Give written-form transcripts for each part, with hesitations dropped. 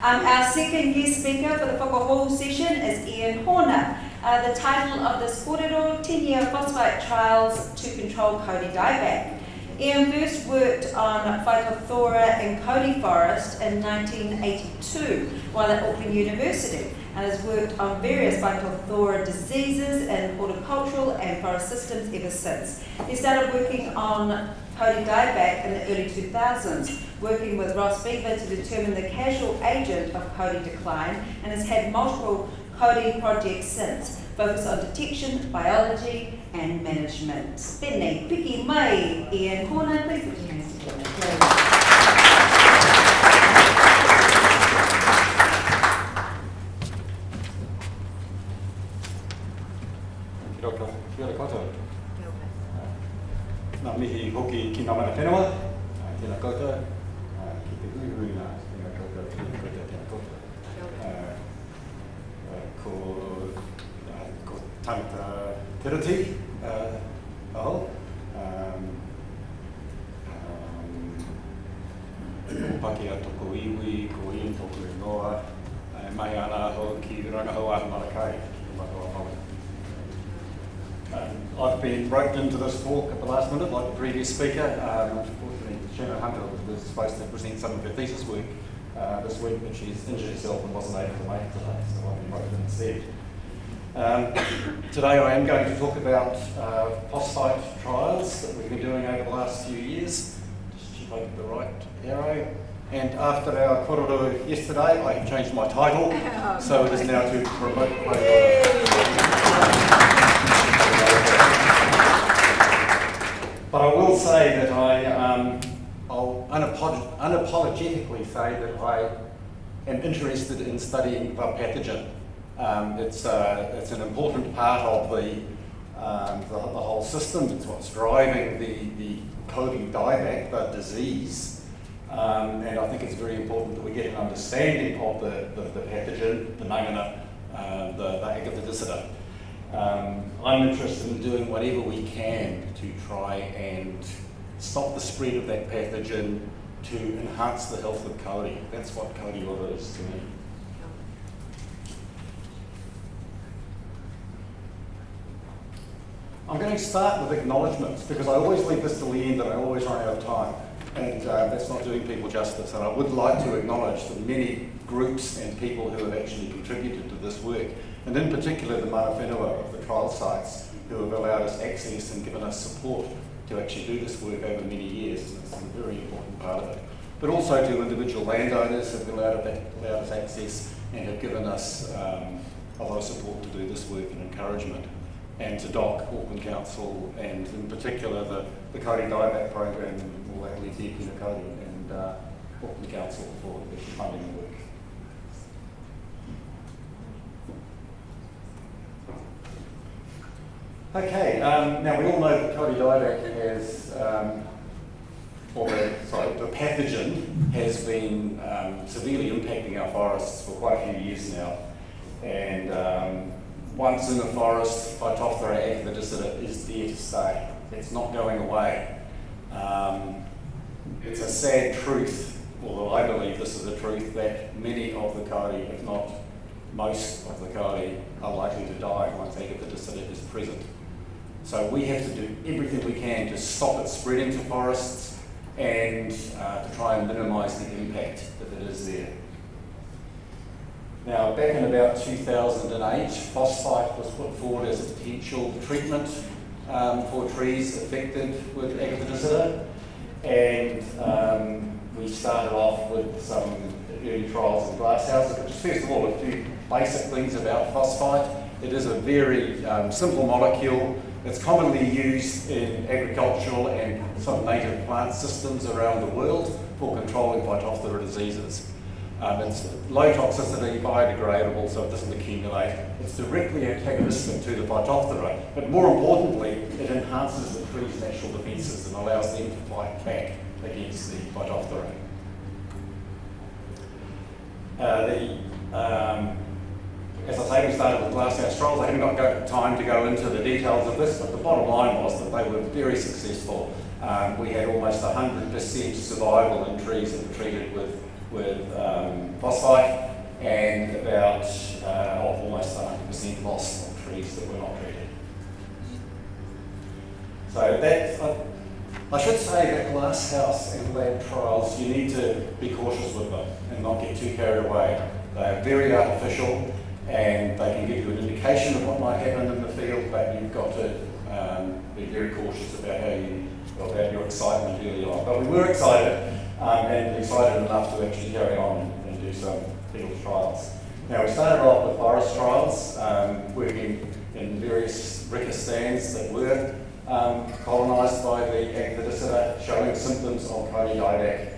Our second guest speaker for the whakahou session is Ian Horner. The title of this kōrero, 10-year phosphite trials to control kauri dieback. Ian first worked on phytophthora in kauri forest in 1982 while at Auckland University, and has worked on various phytophthora diseases in horticultural and forest systems ever since. He started working on kauri dieback in the early 2000s, working with Ross Beaver to determine the causal agent of kauri decline, and has had multiple kauri projects since, focused on detection, biology and management. Tēnei piki mai, Ian Horner, please put your hands together. Kia ora koutou. Nā mihi hoki ki ngā mana whenua, tēnā koutou, ki te uihui nā, tēnā koutou, tēnā koutou. Ko tangata terati, aho. Ko Pakia toko iwi, ko Ian toko ingoa, mai ana ho ki rangahau a Marakai, ki Marakai Paui. I've been roped into this talk at the last minute, like the previous speaker. Unfortunately, Shannon Hunter was supposed to present some of her thesis work this week, but she's injured herself and wasn't able to make it today, so I've been roped in instead. Today I am going to talk about phosphite trials that we've been doing over the last few years. Just check I get the right arrow. And after our kōrero yesterday, I have changed my title, so it is now to promote. But I will say that I'll unapologetically say that I am interested in studying the pathogen. It's an important part of the whole system. It's what's driving the kauri dieback, the disease. And I think it's very important that we get an understanding of the pathogen, the mangana, the agathodicida. I'm interested in doing whatever we can to try and stop the spread of that pathogen to enhance the health of kauri. That's what kauri ora is to me. I'm going to start with acknowledgements because I always leave this till the end and I always run out of time. And that's not doing people justice. And I would like to acknowledge the many groups and people who have actually contributed to this work. And in particular, the mana whenua of the trial sites who have allowed us access and given us support to actually do this work over many years. And it's a very important part of it. But also to individual landowners who have allowed us access and have given us a lot of support to do this work and encouragement. And to DOC, Auckland Council, and in particular the kauri dieback program, or at least Pina Kauri, and Auckland Council for actually funding the work. Okay, now we all know that kauri dieback has, the pathogen has been severely impacting our forests for quite a few years now. And once in the forest, phytophthora agathodicida is there to stay. It's not going away. It's a sad truth, although I believe this is the truth, that many of the kauri, if not most of the kauri, are likely to die once agathodicida is present. So we have to do everything we can to stop it spreading to forests and to try and minimise the impact that it is there. Now, back in about 2008, phosphite was put forward as a potential treatment for trees affected with agathodicida, and we started off with some early trials in glasshouses. But just first of all, a few basic things about phosphite. It is a very simple molecule. It's commonly used in agricultural and some native plant systems around the world for controlling phytophthora diseases. It's low toxicity, biodegradable, so it doesn't accumulate. It's directly antagonistic to the phytophthora, but more importantly, it enhances the tree's natural defences and allows them to fight back against the phytophthora. As I say, we started with glasshouse trials. I haven't got time to go into the details of this, but the bottom line was that they were very successful. We had almost 100% survival in trees that were treated with with phosphite, and about almost 100% loss of trees that were not treated. So that, I should say that glasshouse and lab trials, you need to be cautious with them and not get too carried away. They are very artificial and they can give you an indication of what might happen in the field, but you've got to be very cautious about your excitement early on. But we were excited and excited enough to actually carry on and do some field trials. Now we started off with forest trials, working in various rika stands that were colonised by the Agthidicida, showing symptoms of kauri dieback.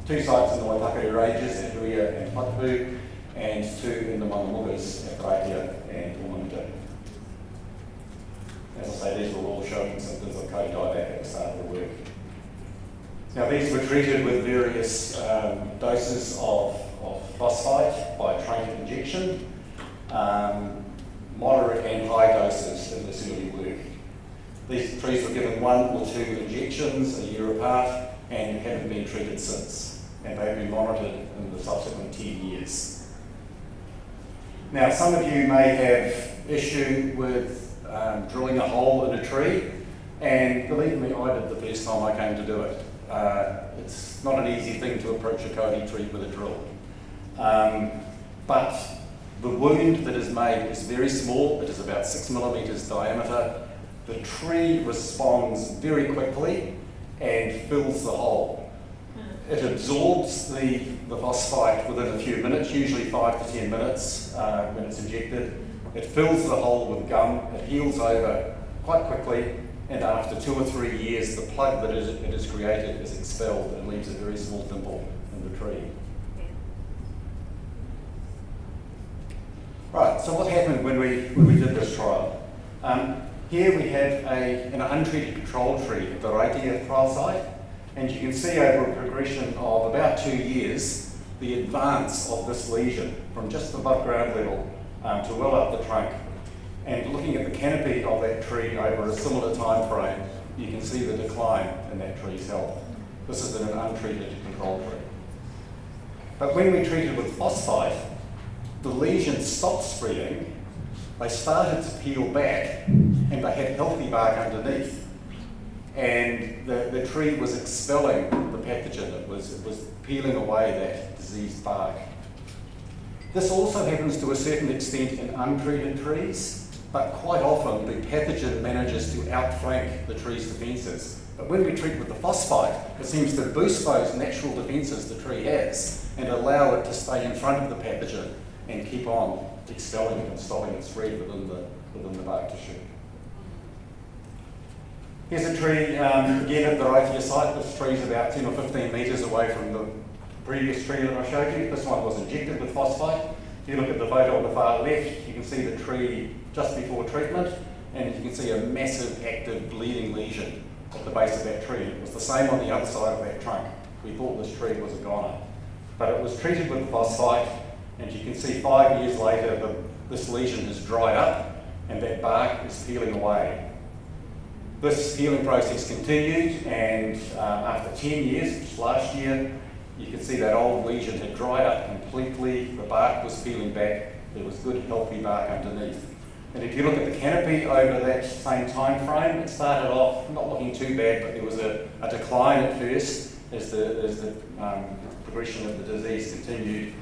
2 sites in the Waitakere Ranges at Huia and Patapu, and 2 in the Mangamugas at Raikia and Omanuta. As I say, these were all showing symptoms of kauri dieback at the start of the work. Now these were treated with various doses of phosphite by trunk injection, moderate and high doses in this early work. These trees were given 1 or 2 injections a year apart and haven't been treated since, and they've been monitored in the subsequent 10 years. Now some of you may have issue with drilling a hole in a tree, and believe me, I did the first time I came to do it. It's not an easy thing to approach a kauri tree with a drill. But the wound that is made is very small. It is about 6 millimetres diameter. The tree responds very quickly and fills the hole. It absorbs the phosphite within a few minutes, usually 5 to 10 minutes when it's injected. It fills the hole with gum. It heals over quite quickly, and after 2 or 3 years, the plug that it has created is expelled and leaves a very small dimple in the tree. Right, so what happened when we did this trial? Here we have an untreated control tree at the Raikia trial site, and you can see over a progression of about 2 years the advance of this lesion from just above ground level to well up the trunk. And looking at the canopy of that tree over a similar time frame, you can see the decline in that tree's health. This is in an untreated control tree. But when we treated with phosphite, the lesions stopped spreading, they started to peel back, and they had healthy bark underneath. And the tree was expelling the pathogen. It was peeling away that diseased bark. This also happens to a certain extent in untreated trees, but quite often the pathogen manages to outflank the tree's defences. But when we treat with the phosphite, it seems to boost those natural defences the tree has and allow it to stay in front of the pathogen and keep on expelling it and stopping it spread within the bark tissue. Here's a tree, again at the Raikia site. This tree's about 10 or 15 metres away from the previous tree that I showed you. This one was injected with phosphite. If you look at the photo on the far left, you can see the tree just before treatment, and you can see a massive active bleeding lesion at the base of that tree. It was the same on the other side of that trunk. We thought this tree was a goner. But it was treated with phosphite, and you can see 5 years later this lesion has dried up and that bark is peeling away. This healing process continued, and after 10 years, which was last year, you can see that old lesion had dried up completely, the bark was peeling back, there was good healthy bark underneath. And if you look at the canopy over that same time frame, it started off not looking too bad, but there was a decline at first as the progression of the disease continued.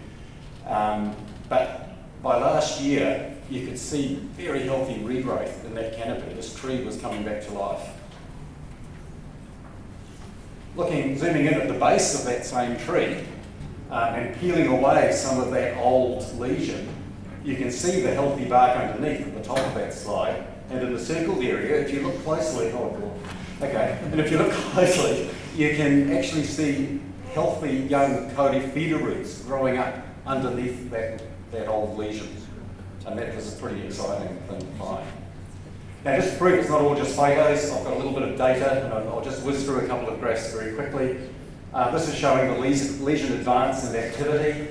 But by last year, you could see very healthy regrowth in that canopy. This tree was coming back to life. Zooming in at the base of that same tree and peeling away some of that old lesion, you can see the healthy bark underneath at the top of that slide. And in the circled area, if you look closely, and if you look closely, you can actually see healthy young kauri feeder roots growing up underneath that old lesion. And that was a pretty exciting thing to find. Now, just to prove it's not all just photos, I've got a little bit of data, and I'll just whiz through a couple of graphs very quickly. This is showing the lesion advance and activity.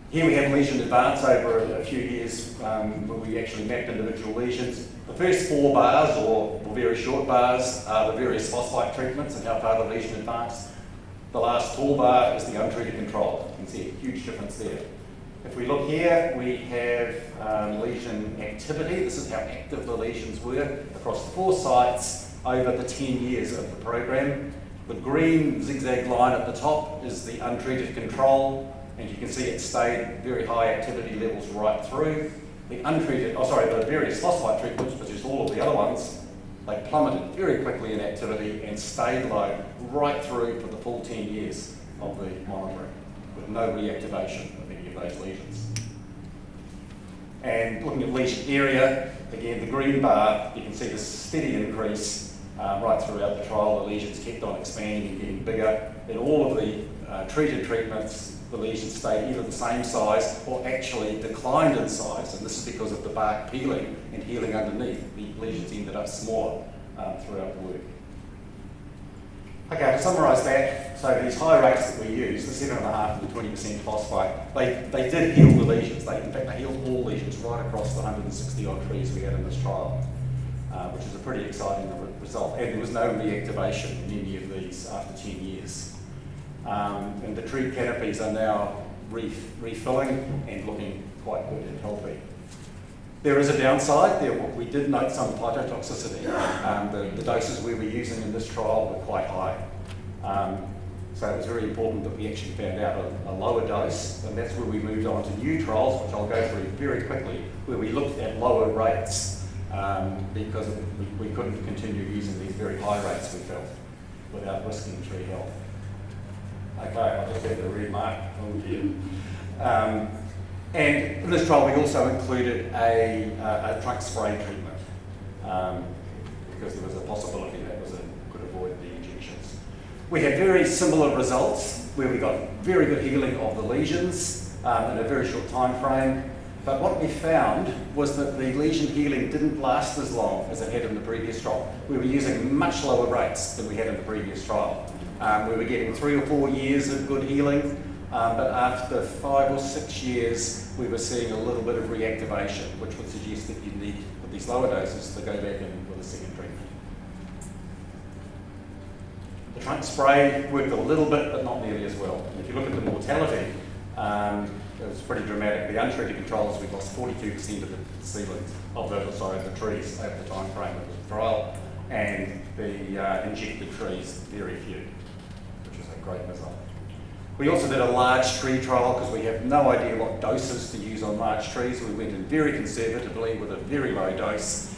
Here we have lesion advance over a few years where we actually mapped individual lesions. The first 4 bars, or very short bars, are the various phosphite treatments and how far the lesion advanced. The last tall bar is the untreated control. You can see a huge difference there. If we look here, we have lesion activity. This is how active the lesions were across 4 sites over the 10 years of the program. The green zigzag line at the top is the untreated control, and you can see it stayed very high activity levels right through. The various phosphite treatments, which is all of the other ones, they plummeted very quickly in activity and stayed low right through for the full 10 years of the monitoring, with no reactivation of any of those lesions. And looking at lesion area, again, the green bar, you can see the steady increase right throughout the trial. The lesions kept on expanding and getting bigger. In all of the treated treatments, the lesions stayed either the same size or actually declined in size, and this is because of the bark peeling and healing underneath. The lesions ended up smaller throughout the work. Okay, to summarise that, so these high rates that we use, the 7.5 and the 20% phosphite, they did heal the lesions. In fact, they healed all lesions right across the 160 odd trees we had in this trial, which is a pretty exciting result. And there was no reactivation in any of these after 10 years. And the tree canopies are now refilling and looking quite good and healthy. There is a downside. We did note some phytotoxicity. The doses we were using in this trial were quite high. So it was very important that we actually found out a lower dose, and that's where we moved on to new trials, which I'll go through very quickly, where we looked at lower rates because we couldn't continue using these very high rates, we felt, without risking tree health. Okay, I'll just have to remark on here. And in this trial, we also included a trunk spray treatment because there was a possibility that could avoid the injections. We had very similar results where we got very good healing of the lesions in a very short time frame. But what we found was that the lesion healing didn't last as long as it had in the previous trial. We were using much lower rates than we had in the previous trial. We were getting 3 or 4 years of good healing, but after 5 or 6 years, we were seeing a little bit of reactivation, which would suggest that you need, with these lower doses, to go back in with a second treatment. The trunk spray worked a little bit, but not nearly as well. And if you look at the mortality, it was pretty dramatic. The untreated controls, we lost 42% of the seedlings, the trees over the time frame of the trial, and the injected trees, very few, which is a great result. We also did a large tree trial because we have no idea what doses to use on large trees. We went in very conservatively with a very low dose.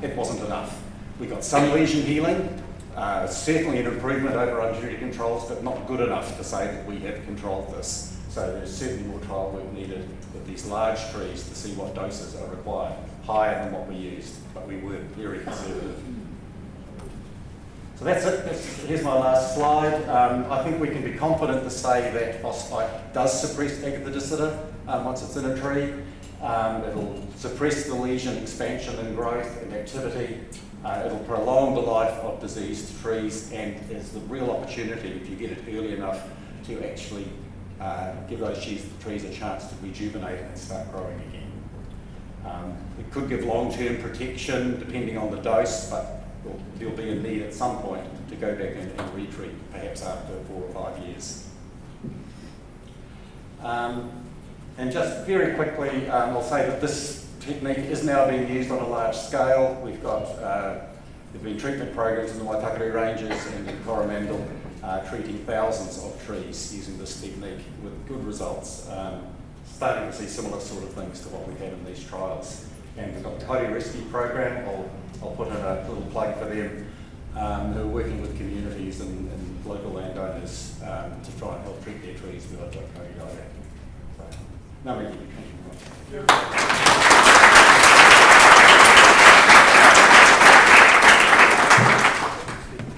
It wasn't enough. We got some lesion healing, certainly an improvement over untreated controls, but not good enough to say that we have controlled this. So there's certainly more trial work needed with these large trees to see what doses are required, higher than what we used, but we were very conservative. So that's it. Here's my last slide. I think we can be confident to say that phosphite does suppress agathodicida once it's in a tree. It'll suppress the lesion expansion and growth and activity. It'll prolong the life of diseased trees, and is the real opportunity, if you get it early enough, to actually give those trees a chance to rejuvenate and start growing again. It could give long-term protection depending on the dose, but there'll be a need at some point to go back and retreat, perhaps after 4 or 5 years. And just very quickly, I'll say that this technique is now being used on a large scale. We've got, there've been treatment programs in the Waitakere Ranges and in Coromandel treating thousands of trees using this technique with good results. Starting to see similar sort of things to what we've had in these trials. And we've got the Kauri Rescue Program. I'll put in a little plug for them, who are working with communities and local landowners to try and help treat their trees with a Kauri dieback. So, no, thank you very much.